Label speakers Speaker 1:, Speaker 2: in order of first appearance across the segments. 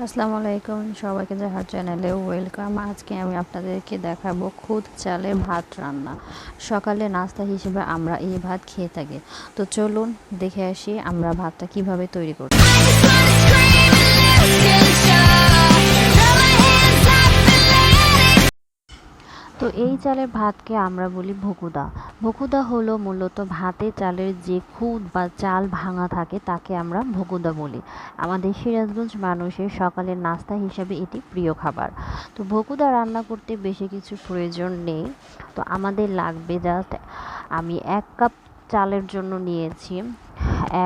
Speaker 1: আসসালামু আলাইকুম, সবাইকে জাহার চ্যানেলে ওয়েলকাম। আজকে আমি আপনাদেরকে দেখাবো খুদ চালের ভাত রান্না। সকালে নাস্তা হিসেবে আমরা এই ভাত খেয়ে থাকি। তো চলুন দেখে আসি আমরা ভাতটা কিভাবে তৈরি করি। তো এই চালের ভাতকে আমরা বলি ভুকুদা। ভুকুদা হলো মূলত ভাতে চালের যে খুদ বা চাল ভাঙা থাকে তাকে আমরা ভুকুদা বলি। আমাদের সিরাজগঞ্জ মানুষের সকালের নাস্তা হিসাবে এটি প্রিয় খাবার। তো ভুকুদা রান্না করতে বেশি কিছু প্রয়োজন নেই। তো আমাদের লাগবে জাস্ট, আমি 1 কাপ চালের জন্য নিয়েছি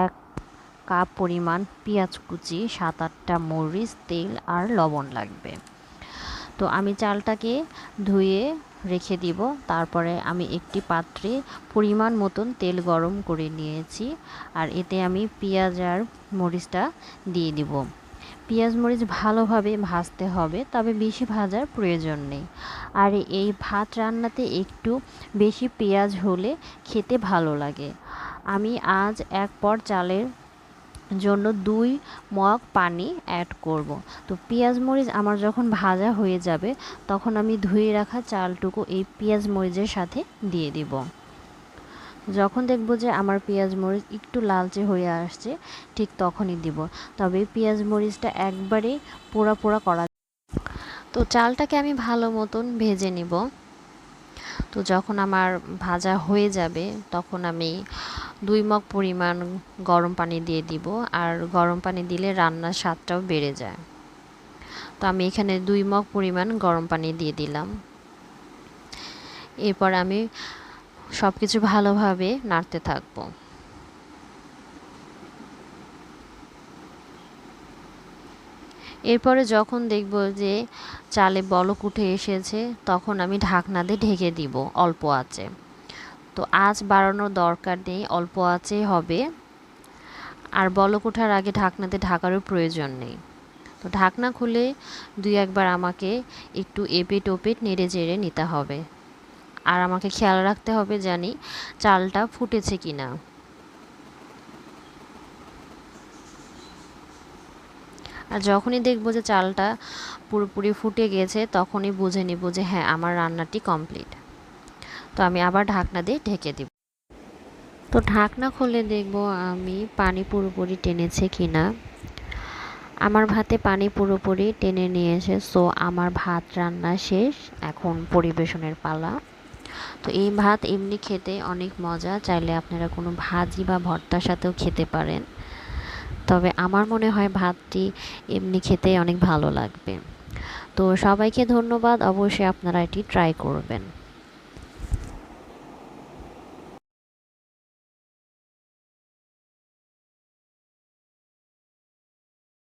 Speaker 1: 1 কাপ পরিমাণ পেঁয়াজ কুচি, 7-8টা মরিচ, তেল আর লবণ লাগবে। তো আমি চালটাকে ধুয়ে রেখে দিব। তারপরে আমি একটি পাত্রে পরিমাণ মতন তেল গরম করে নিয়েছি, আর এতে আমি পেঁয়াজ আর মরিচটা দিয়ে দিব। পেঁয়াজ মরিচ ভালোভাবে ভাজতে হবে, তবে বেশি ভাজার প্রয়োজন নেই। আর এই ভাত রান্নাতে একটু বেশি পেঁয়াজ হলে খেতে ভালো লাগে। আমি আজ 1 পট চালের জন্য 2 মগ পানি অ্যাড করব। তো পেঁয়াজ মরিচ আমার যখন ভাজা হয়ে যাবে তখন আমি ধুয়ে রাখা চালটুকু এই পেঁয়াজ মরিচের সাথে দিয়ে দিব। যখন দেখব যে আমার পেঁয়াজ মরিচ একটু লালচে হয়ে আসছে, ঠিক তখনই দিব। তবে পেঁয়াজ মরিচটা একবারে পোড়া পোড়া করা। তো চালটাকে আমি ভালো মতন ভেজে নিব। তো যখন আমার ভাজা হয়ে যাবে তখন আমি 2 মগ পরিমাণ গরম পানি দিয়ে দিব। আর গরম পানি দিলে রান্নার স্বাদটাও বেড়ে যায়। তো আমি এখানে 2 মগ পরিমাণ গরম পানি দিয়ে দিলাম। এরপর আমি সব কিছু ভালোভাবে নাড়তে থাকবো। এরপরে যখন দেখব যে চালে বলক উঠে এসেছে তখন আমি ঢাকনা দিয়ে ঢেকে দিব অল্প আঁচে। তো আঁচ বাড়ানোর দরকার নেই, অল্প আঁচে হবে। আর বলক ওঠার আগে ঢাকনাতে ঢাকারও প্রয়োজন নেই। তো ঢাকনা খুলে 2-1 বার আমাকে একটু এপিট ওপিট নেড়ে চেড়ে নিতে হবে। আর আমাকে খেয়াল রাখতে হবে জানি চালটা ফুটেছে কিনা। আর যখনই দেখব যে চালটা পুরোপুরি ফুটে গেছে তখনই বুঝে নিব যে হ্যাঁ, আমার রান্নাটি কমপ্লিট। তো আমি আবার ঢাকনা দিয়ে ঢেকে দিব। তো ঢাকনা খুলে দেখব আমি পানি পুরোপুরি টেনেছে কিনা। আমার ভাতে পানি পুরোপুরি টেনে নিয়েছে। সো আমার ভাত রান্না শেষ, এখন পরিবেশনের পালা। তো এই ভাত এমনি খেতে অনেক মজা, চাইলে আপনারা কোনো ভাজি বা ভর্তার সাথেও খেতে পারেন। তবে আমার মনে হয় ভাতটি এমনি খেতে অনেক ভালো লাগবে। তো সবাইকে ধন্যবাদ, অবশ্যই আপনারা এটি ট্রাই করবেন।